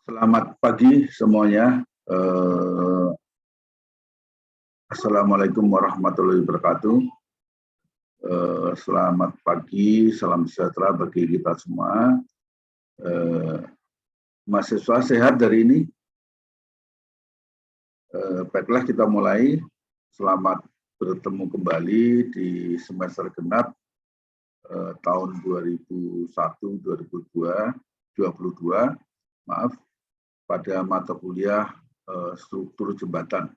Selamat pagi semuanya. Assalamualaikum warahmatullahi wabarakatuh. Selamat pagi, salam sejahtera bagi kita semua. Mahasiswa sehat hari ini. Baiklah, kita mulai. Selamat bertemu kembali di semester genap tahun 2001-2022, pada mata kuliah struktur jembatan.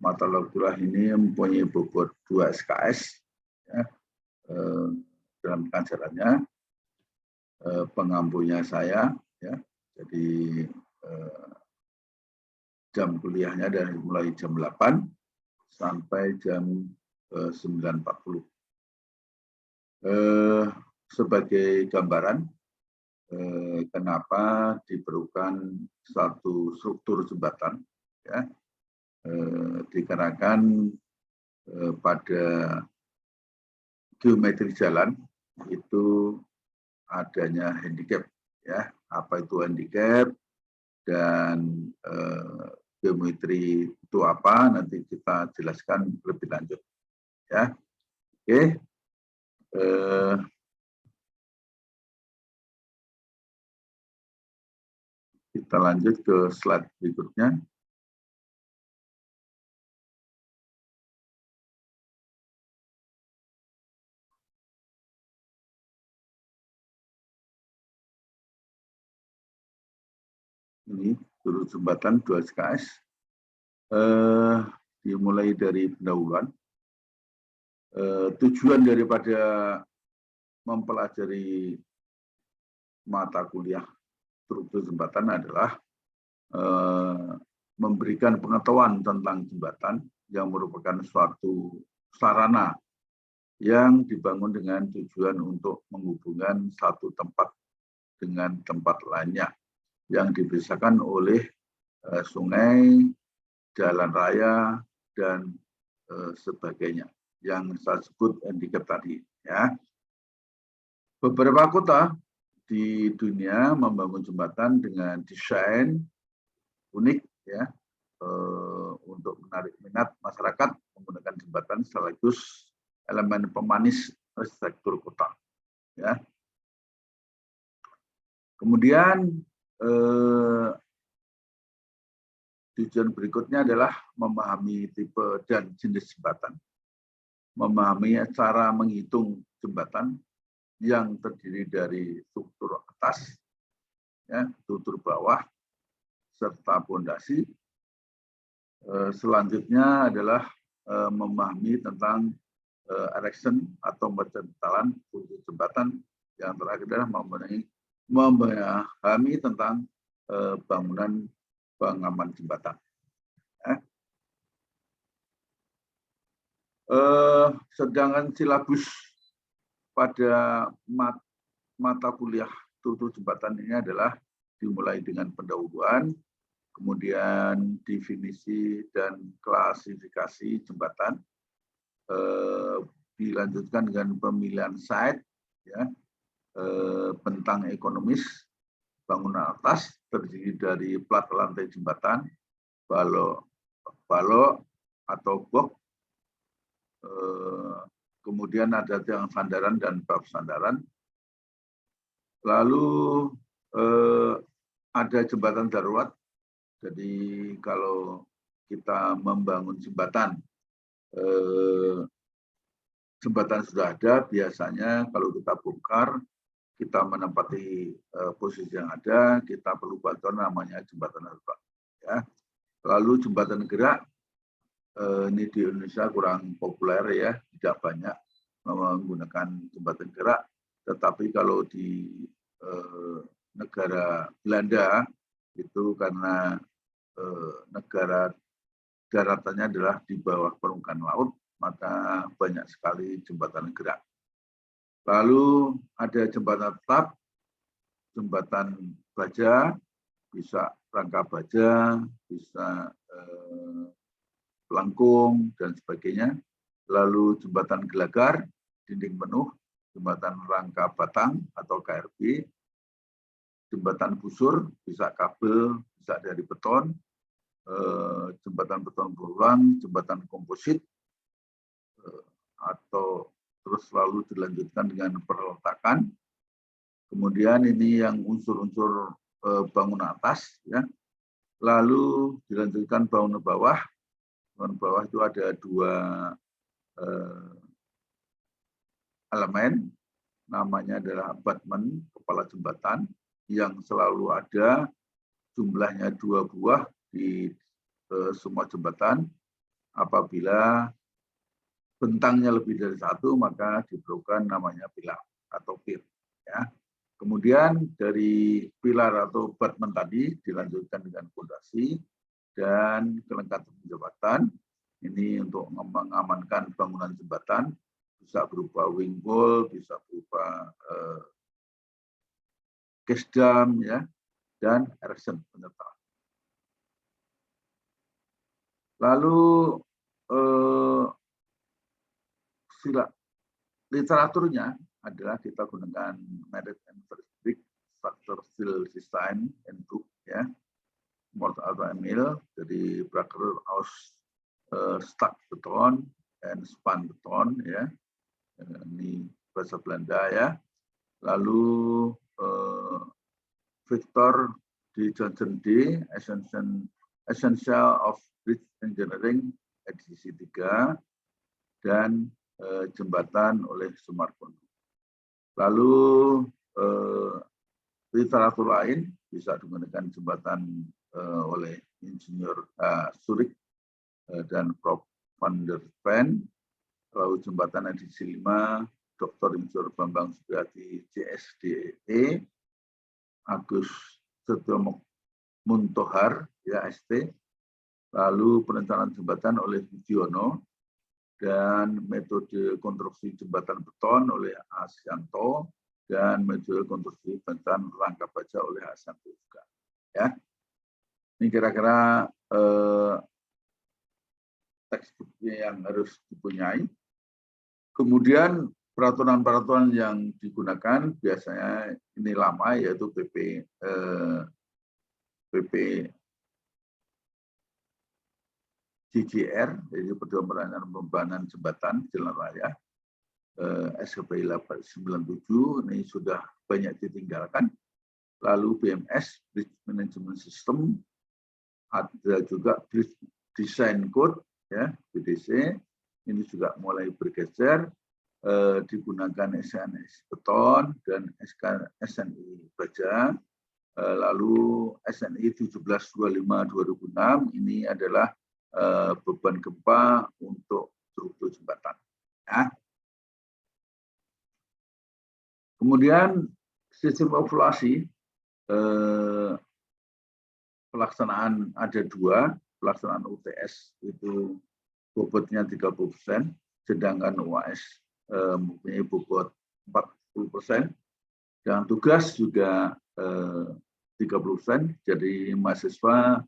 Mata kuliah ini mempunyai bobot 2 SKS ya, dalam pengajarannya. Pengampunya saya, ya. Jadi jam kuliahnya dari mulai jam 8 sampai jam 9.40. Sebagai gambaran, kenapa diperlukan satu struktur jembatan, ya, dikarenakan pada geometri jalan itu adanya handicap, ya. Apa itu handicap dan geometri itu apa, nanti kita jelaskan lebih lanjut, ya. Oke. Kita lanjut ke slide berikutnya. Ini struktur jembatan 2 SKS. Dimulai dari pendahuluan. Tujuan daripada mempelajari mata kuliah struktur jembatan adalah memberikan pengetahuan tentang jembatan yang merupakan suatu sarana yang dibangun dengan tujuan untuk menghubungkan satu tempat dengan tempat lainnya yang dipisahkan oleh sungai, jalan raya, dan sebagainya yang saya sebut handicap tadi, ya. Beberapa kota di dunia membangun jembatan dengan desain unik, ya, untuk menarik minat masyarakat menggunakan jembatan sekaligus elemen pemanis arsitektur kota, ya. Kemudian tujuan berikutnya adalah memahami tipe dan jenis jembatan, memahami cara menghitung jembatan yang terdiri dari struktur atas, ya, struktur bawah, serta pondasi. Selanjutnya adalah memahami tentang erection atau pencetalan fungsi jembatan. Yang terakhir adalah memahami tentang bangunan pengaman jembatan. Sedangkan silabus pada mata kuliah struktur jembatan ini adalah dimulai dengan pendahuluan, kemudian definisi dan klasifikasi jembatan, dilanjutkan dengan pemilihan site, ya, bentang ekonomis, bangunan atas terdiri dari plat lantai jembatan, balok atau box, kemudian ada tiang sandaran dan bab sandaran. Lalu ada jembatan darurat. Jadi kalau kita membangun jembatan, jembatan sudah ada, biasanya kalau kita bongkar, kita menempati posisi yang ada, kita perlu bantuan namanya jembatan darurat, ya. Lalu jembatan gerak, ini di Indonesia kurang populer, ya, tidak banyak menggunakan jembatan gerak. Tetapi kalau di negara Belanda itu karena negara daratannya adalah di bawah permukaan laut, maka banyak sekali jembatan gerak. Lalu ada jembatan tetap, jembatan baja, bisa rangka baja, bisa pelengkung, dan sebagainya. Lalu jembatan gelagar, dinding penuh, jembatan rangka batang atau KRB, jembatan busur, bisa kabel, bisa dari beton, jembatan beton berulang, jembatan komposit, atau terus lalu dilanjutkan dengan perletakan. Kemudian ini yang unsur-unsur bangunan atas, ya. Lalu dilanjutkan bangunan bawah. Bangunan bawah itu ada dua elemen, namanya adalah abutment, kepala jembatan, yang selalu ada, jumlahnya 2 buah di semua jembatan. Apabila bentangnya lebih dari 1, maka diperlukan namanya pilar atau pier. Ya. Kemudian dari pilar atau abutment tadi dilanjutkan dengan fondasi dan kelengkapan jembatan. Ini untuk mengamankan bangunan jembatan, bisa berupa wing wall, bisa berupa case dam, ya, dan erection penyerta. Lalu literaturnya adalah kita gunakan Merit and Brick Structure Steel Design and Book, ya, mortar atau ML, jadi Bracker aus stuck beton and span beton, ya, ini bahasa Belanda, ya. Lalu Victor D. Johnson D. Essential of Bridge Engineering edisi 3 dan jembatan oleh Sumarkono. Lalu literatur lain bisa digunakan jembatan oleh Insinyur Surik dan Prof. van der Ven. Lalu jembatan edisi 5 Dr. Insinyur Bambang Supriyadi JSDE, Agus Setiomo Muntohar, ya, ST. Lalu perencanaan jembatan oleh Budiono dan metode konstruksi jembatan beton oleh Asyanto dan metode konstruksi jembatan rangka baja oleh Asyanto juga. Ya, ini kira-kira teksturnya yang harus dipunyai. Kemudian peraturan-peraturan yang digunakan biasanya ini lama, yaitu PP GJR, jadi Pedoman Perancangan Pembangunan Jembatan Jalan Raya, SKP 897, ini sudah banyak ditinggalkan. Lalu BMS, Bridge Management System, ada juga Bridge Design Code, ya, BDC, ini juga mulai bergeser, digunakan SNS beton dan SNI baja. Lalu SNI 1725/2006 ini adalah beban gempa untuk struktur jembatan. Ya. Kemudian sistem evaluasi pelaksanaan ada 2, pelaksanaan UTS itu bobotnya 30%, sedangkan UAS mempunyai bobot 40%, dan tugas juga 30%. Jadi mahasiswa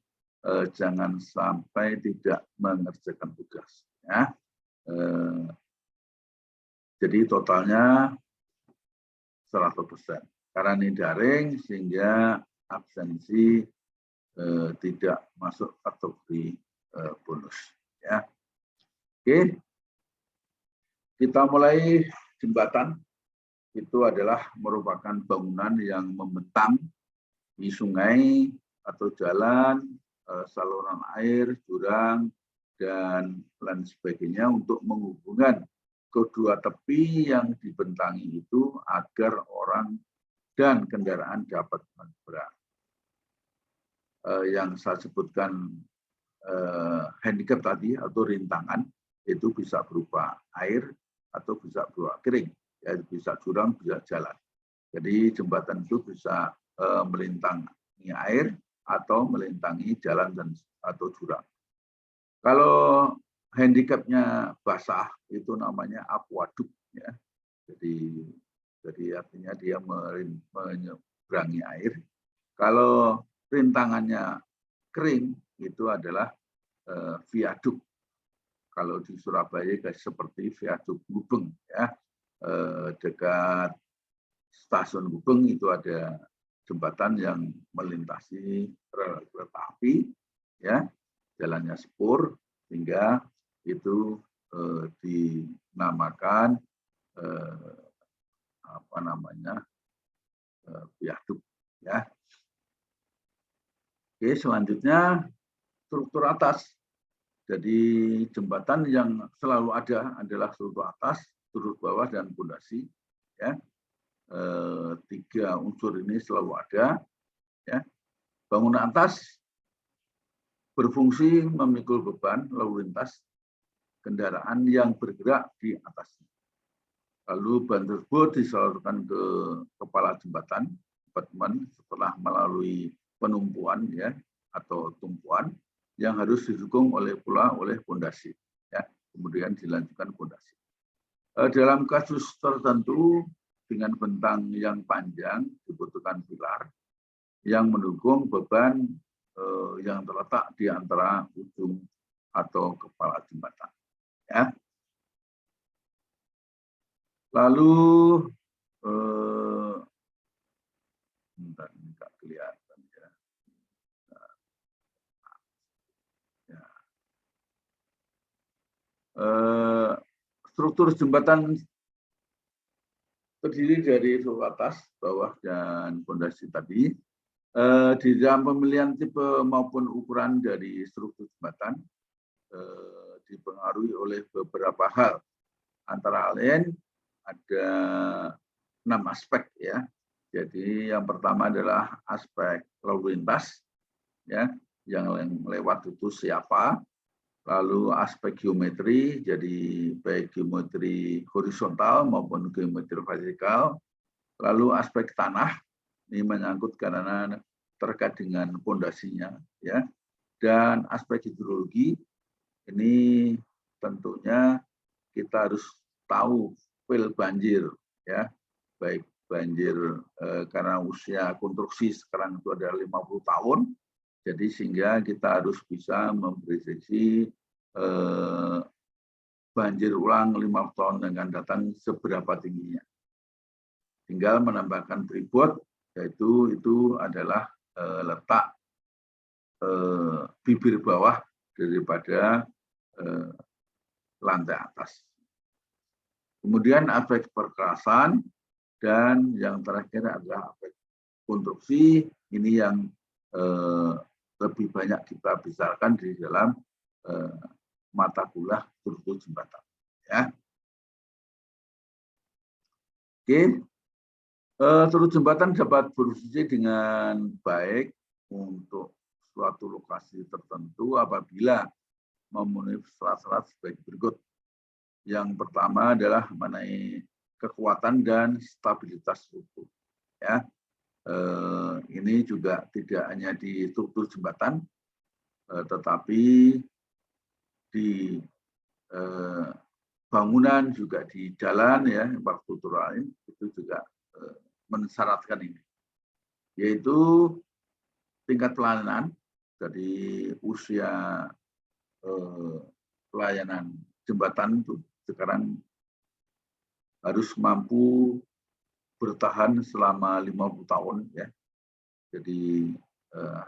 jangan sampai tidak mengerjakan tugas. Ya. Jadi totalnya 100%. Karena ini daring sehingga absensi tidak masuk kategori bonus. Ya. Oke, kita mulai jembatan. Itu adalah merupakan bangunan yang membentang di sungai atau jalan, saluran air, jurang, dan lain sebagainya untuk menghubungkan kedua tepi yang dibentangi itu agar orang dan kendaraan dapat menyeberang. Yang saya sebutkan handicap tadi atau rintangan itu bisa berupa air atau bisa berupa kering, ya, bisa jurang, bisa jalan. Jadi jembatan itu bisa melintangi air atau melintangi jalan dan atau jurang. Kalau handicapnya basah itu namanya aquaduk, ya. Jadi artinya dia menyeberangi air. Kalau rintangannya kering itu adalah viaduk. Kalau di Surabaya seperti viaduk Gubeng, ya, dekat stasiun Gubeng itu ada jembatan yang melintasi rel kereta api, ya, jalannya spur, sehingga itu dinamakan apa namanya viaduk, ya. Oke, selanjutnya struktur atas. Jadi jembatan yang selalu ada adalah struktur atas, struktur bawah, dan pondasi. Ya, tiga unsur ini selalu ada. Ya, bangunan atas berfungsi memikul beban lalu lintas kendaraan yang bergerak di atasnya. Lalu ban tersebut disalurkan ke kepala jembatan abutment setelah melalui penumpuan, ya, atau tumpuan yang harus didukung oleh pondasi, ya, kemudian dilanjutkan pondasi. Dalam kasus tertentu dengan bentang yang panjang dibutuhkan pilar yang mendukung beban yang terletak di antara ujung atau kepala jembatan, ya. Lalu bentar, ini nggak kelihatan, ya. Struktur jembatan terdiri dari struktur atas, bawah, dan pondasi tadi. Di dalam pemilihan tipe maupun ukuran dari struktur jembatan dipengaruhi oleh beberapa hal. Antara lain ada 6 aspek, ya. Jadi yang pertama adalah aspek lalu lintas, ya, yang lewat itu siapa. Lalu aspek geometri, jadi baik geometri horizontal maupun geometri vertikal. Lalu aspek tanah, ini menyangkut karena terkait dengan pondasinya, ya. Dan aspek hidrologi, ini tentunya kita harus tahu feel banjir, ya, baik banjir karena usia konstruksi sekarang itu ada 50 tahun, jadi sehingga kita harus bisa memprediksi banjir ulang 5 tahun yang akan datang seberapa tingginya. Tinggal menambahkan tribut, yaitu itu adalah letak bibir bawah daripada lantai atas. Kemudian aspek perkerasan, dan yang terakhir adalah aspek konstruksi. Ini yang lebih banyak kita bicarakan di dalam mata kuliah struktur jembatan, ya. Oke, struktur jembatan dapat berfungsi dengan baik untuk suatu lokasi tertentu apabila memenuhi syarat-syarat sebagai berikut. Yang pertama adalah mengenai kekuatan dan stabilitas struktur, ya. Ini juga tidak hanya di struktur jembatan, tetapi di bangunan juga di jalan, ya, infrastruktur lain itu juga mensyaratkan ini, yaitu tingkat pelayanan. Jadi usia pelayanan jembatan itu sekarang harus mampu bertahan selama 50 tahun, ya. Jadi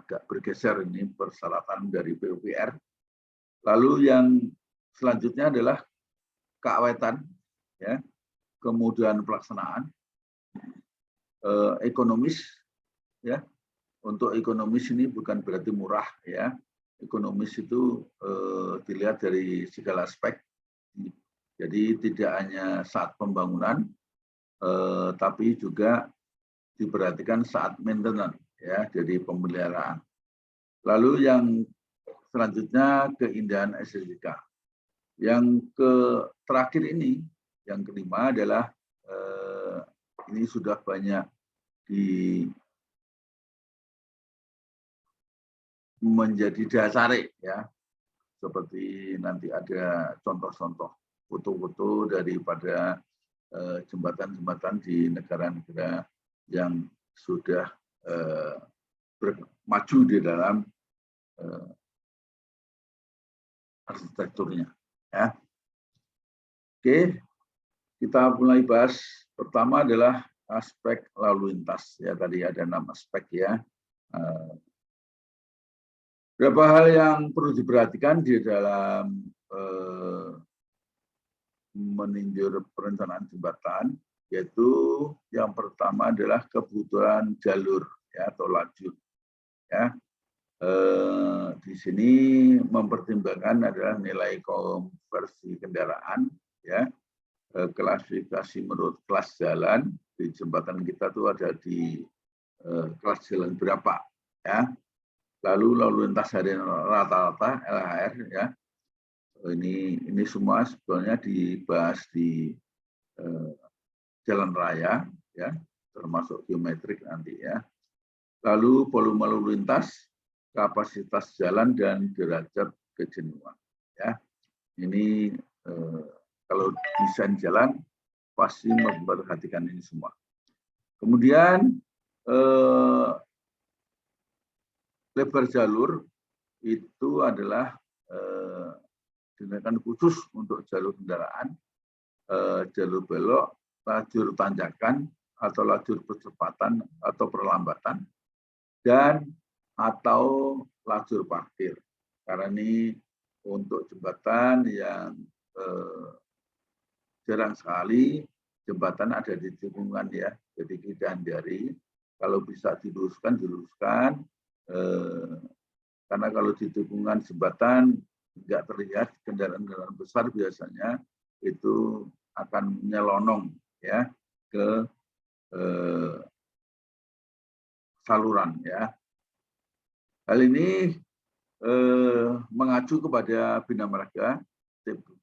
agak bergeser ini persyaratan dari PUPR. Lalu yang selanjutnya adalah keawetan, ya, kemudahan pelaksanaan, ekonomis, ya. Untuk ekonomis ini bukan berarti murah, ya. Ekonomis itu dilihat dari segala aspek. Jadi tidak hanya saat pembangunan, tapi juga diperhatikan saat maintenance, ya, jadi pemeliharaan. Lalu yang selanjutnya keindahan estetika. Yang terakhir ini, yang kelima adalah ini sudah banyak menjadi dasar, ya, seperti nanti ada contoh-contoh foto-foto daripada jembatan-jembatan di negara-negara yang sudah maju di dalam arsitekturnya, ya. Oke, kita mulai bahas. Pertama adalah aspek lalu lintas ya, tadi ada 6 aspek ya. Beberapa hal yang perlu diperhatikan di dalam meninjau perencanaan jembatan, yaitu yang pertama adalah kebutuhan jalur ya, atau lajur ya. Di sini mempertimbangkan adalah nilai konversi kendaraan ya, klasifikasi menurut kelas jalan. Di jembatan kita tuh ada di kelas jalan berapa ya, lalu lalu lintas harian rata-rata LHR ya. Ini semua sebenarnya dibahas di jalan raya ya, termasuk geometrik nanti ya. Lalu volume lalu lintas, kapasitas jalan, dan derajat kejenuhan ya. Ini kalau desain jalan pasti memperhatikan ini semua. Kemudian lebar jalur itu adalah digunakan khusus untuk jalur kendaraan, jalur belok, lajur tanjakan atau lajur percepatan atau perlambatan, dan atau lajur parkir. Karena ini untuk jembatan yang jarang sekali jembatan ada di tikungan ya, jadi kita hindari. Kalau bisa diluruskan, karena kalau di tikungan jembatan nggak terlihat kendaraan-kendaraan besar biasanya itu akan menyelonong ya ke saluran ya. Hal ini mengacu kepada Bina Marga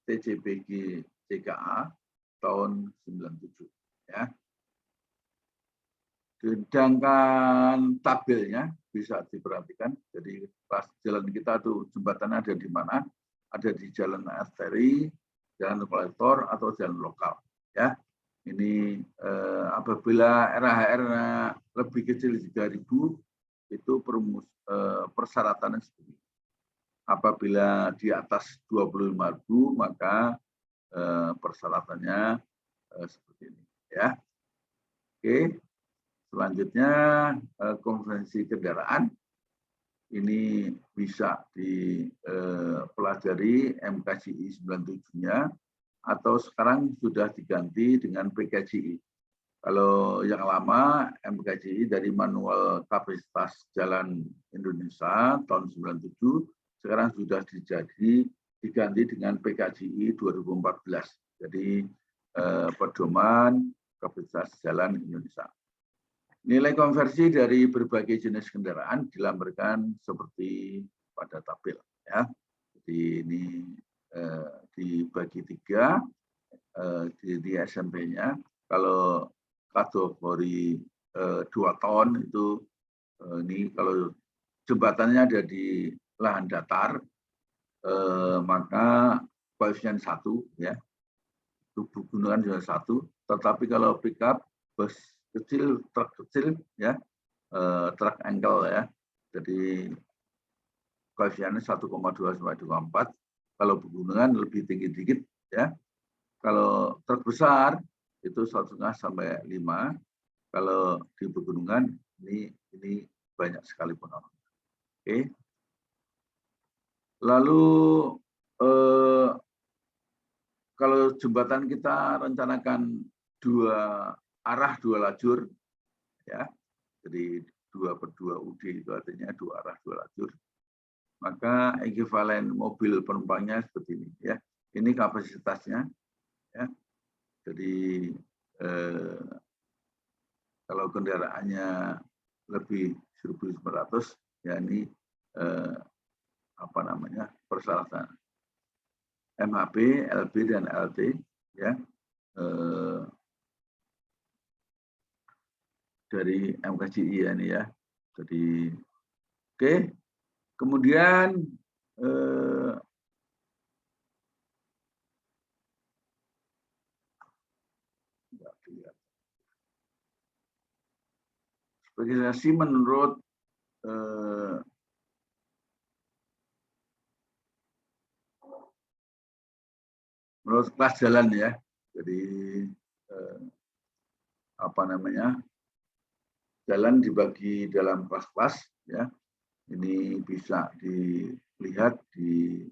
TCPG CKA tahun 97 ya. Sedangkan tabelnya bisa diperhatikan. Jadi pas jalan kita tuh jembatan ada di mana? Ada di jalan arteri, jalan kolektor, atau jalan lokal. Ya, ini apabila RHR lebih kecil 3.000 itu persyaratannya seperti ini. Apabila di atas 25.000 maka persyaratannya seperti ini. Ya, oke. Selanjutnya konvensi kendaraan ini bisa dipelajari MKJI 97-nya atau sekarang sudah diganti dengan PKJI. Kalau yang lama MKJI dari Manual Kapasitas Jalan Indonesia tahun 97, sekarang sudah diganti dengan PKJI 2014. Jadi pedoman kapasitas jalan Indonesia. Nilai konversi dari berbagai jenis kendaraan dilamparkan seperti pada tabel ya. Jadi ini dibagi 3 di SMP-nya. Kalau kategori 2 ton itu ini kalau jembatannya ada di lahan datar maka koefisien 1 ya. Itu pegunungan juga 1. Tetapi kalau pickup bus kecil, truk kecil ya, truk engkel ya, jadi koefisiennya 1,2 sampai 2,4. Kalau pegunungan lebih tinggi dikit ya. Kalau truk besar itu 1,5 sampai 5. Kalau di pegunungan ini banyak sekali penolong. Oke. Lalu kalau jembatan kita rencanakan 2 arah 2 lajur ya, jadi 2/2 UD itu artinya 2 arah 2 lajur, maka ekivalen mobil penumpangnya seperti ini ya. Ini kapasitasnya ya. Jadi kalau kendaraannya lebih 1.900 ya, ini persyaratan MHP, LB, dan LT ya, dari MKJI ya ini ya. Jadi oke. Kemudian spesifikasi menurut kelas jalan ya. Jadi jalan dibagi dalam kelas-kelas, ya. Ini bisa dilihat di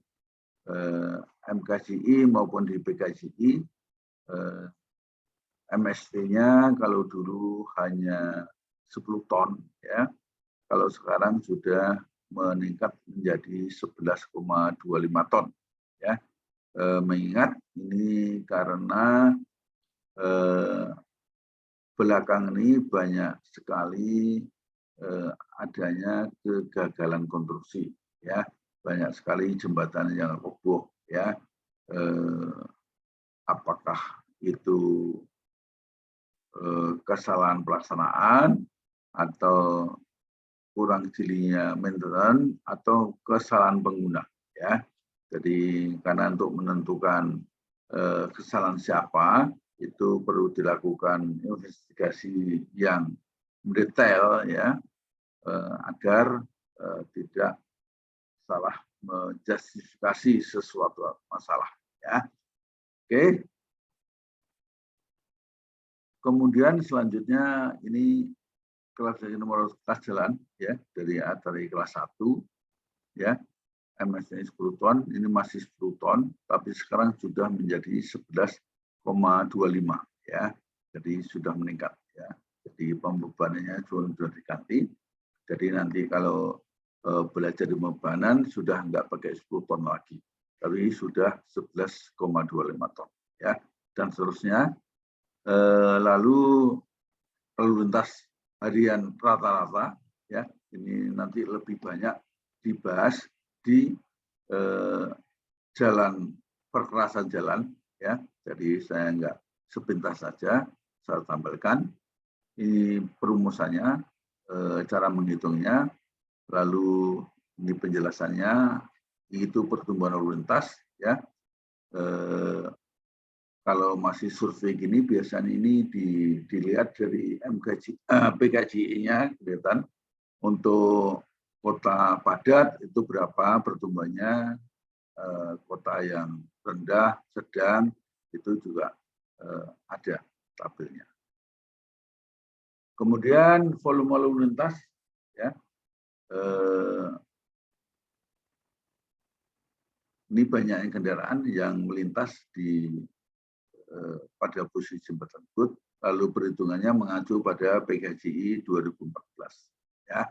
MKJI maupun di PKJI. MST-nya kalau dulu hanya 10 ton, ya. Kalau sekarang sudah meningkat menjadi 11,25 ton, ya. Mengingat ini karena belakang ini banyak sekali adanya kegagalan konstruksi, ya. Banyak sekali jembatan yang roboh, ya. Apakah itu kesalahan pelaksanaan atau kurang jelinya maintenance atau kesalahan pengguna, ya. Jadi karena untuk menentukan kesalahan siapa itu perlu dilakukan investigasi yang mendetail, ya, agar tidak salah menjustifikasi sesuatu masalah, ya. Oke. Kemudian selanjutnya ini klasifikasi nomor kelas jalan, ya, dari kelas 1, ya. MS-nya 10 ton, ini masih 10 ton, tapi sekarang sudah menjadi 11,25, ya. Jadi sudah meningkat, ya. Jadi pembebanannya sudah diganti. Jadi nanti kalau belajar di pembebanan sudah enggak pakai 10 ton lagi, tapi sudah 11,25 ton, ya. Dan seterusnya. Lalu lintas harian rata-rata, ya, ini nanti lebih banyak dibahas di jalan perkerasan jalan, ya. Jadi saya enggak sepintas saja saya tampilkan ini perumusannya, cara menghitungnya, lalu ini penjelasannya, itu pertumbuhan lalu lintas, ya. Kalau masih survei gini biasanya ini dilihat dari PKJI-nya kelihatan untuk kota padat itu berapa pertumbuhannya, kota yang rendah, sedang itu juga ada tabelnya. Kemudian volume lalu lintas, ya, ini banyak kendaraan yang melintas pada posisi jembatan tersebut, lalu perhitungannya mengacu pada PKJI 2014, ya.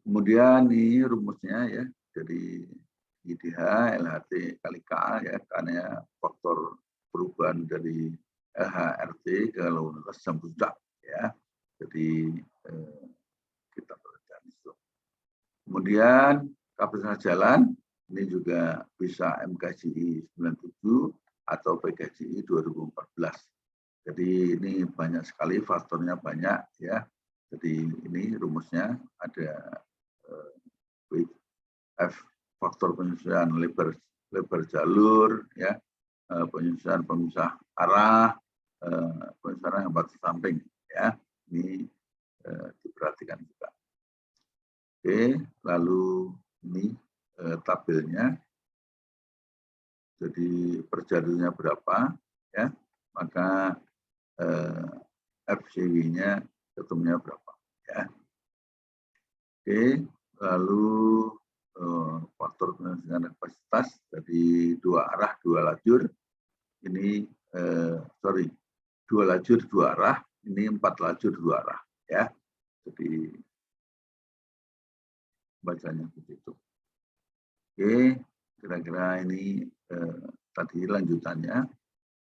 Kemudian ini rumusnya, ya, dari IDH LHT kali K, ya, karena faktor perubahan dari LHRT ke lalu lintas jam puncak, ya. Jadi kita perhatikan itu. Kemudian kapasitas jalan ini juga bisa MKJI 97 atau PKJI 2014. Jadi ini banyak sekali faktornya banyak, ya. Jadi ini rumusnya ada F faktor penyesuaian lebar jalur, ya, penyesuaian pemisah arah, penyesuaian batas samping, ya. Ini diperhatikan juga. Oke, lalu ini tabelnya. Jadi per jalurnya berapa, ya, maka FCW-nya ketemunya berapa, ya. Oke, lalu faktor penyesuaian kapasitas dari 2 arah 2 lajur ini 2 lajur 2 arah, ini 4 lajur 2 arah, ya. Jadi bacanya begitu. Oke, kira-kira ini tadi lanjutannya,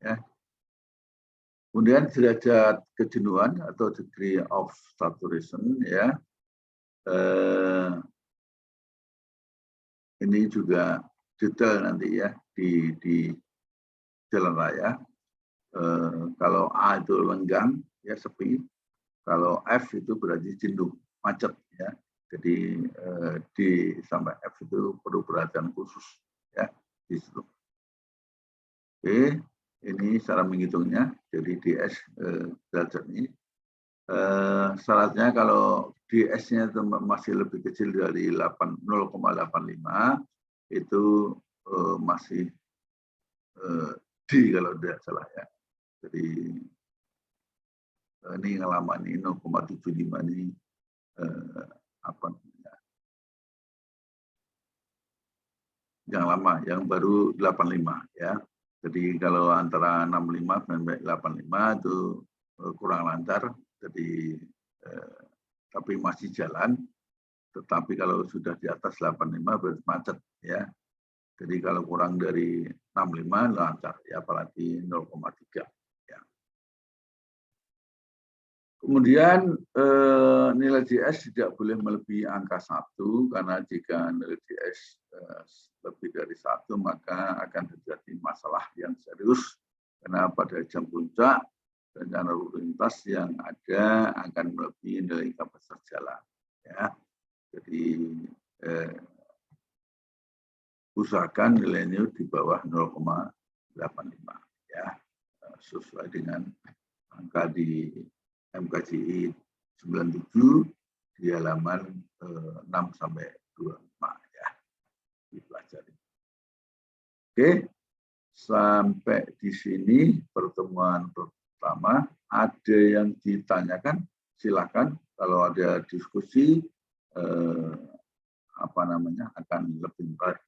ya. Kemudian derajat kejenuhan atau degree of saturation, ya. Ini juga detail nanti, ya, di jalan raya. Kalau A itu lenggang, ya, sepi. Kalau F itu berarti jenuh, macet, ya. Jadi D sampai F itu perlu perhatian khusus, ya, di situ. Oke, ini cara menghitungnya. Jadi DS derajat ini. Syaratnya kalau DS-nya masih lebih kecil dari 0,85 itu masih D kalau tidak salah, ya. Jadi Ini yang lama ini 0,75 ini apa namanya? Yang lama, yang baru 85 ya. Jadi kalau antara 65 sampai 85 itu kurang lancar. Jadi tapi masih jalan. Tetapi kalau sudah di atas 85 berarti macet ya. Jadi kalau kurang dari 65 lancar ya, apalagi 0,3 ya. Kemudian nilai JS tidak boleh melebihi angka 1 karena jika nilai JS lebih dari 1 maka akan terjadi masalah yang serius karena pada jam puncak rencana lalu lintas yang ada akan melebihi nilai kapasitas jalan ya. Jadi usahakan nilainya di bawah 0,85 ya, sesuai dengan angka di MKJI 97 di halaman 6 sampai 25 ya, dipelajari. Oke, sampai di sini pertemuan pertama. Ada yang ditanyakan, silakan. Kalau ada diskusi akan lebih baik.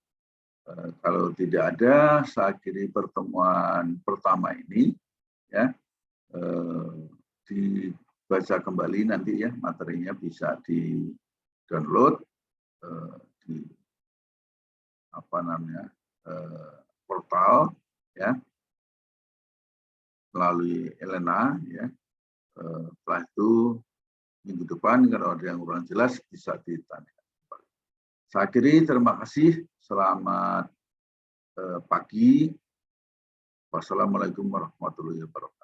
Kalau tidak ada, saya kira pertemuan pertama ini ya dibaca kembali nanti ya, materinya bisa di download di portal ya, melalui Elena ya. Setelah itu minggu depan kalau ada yang kurang jelas bisa ditanyakan. Saya kira terima kasih. Selamat pagi. Wassalamualaikum warahmatullahi wabarakatuh.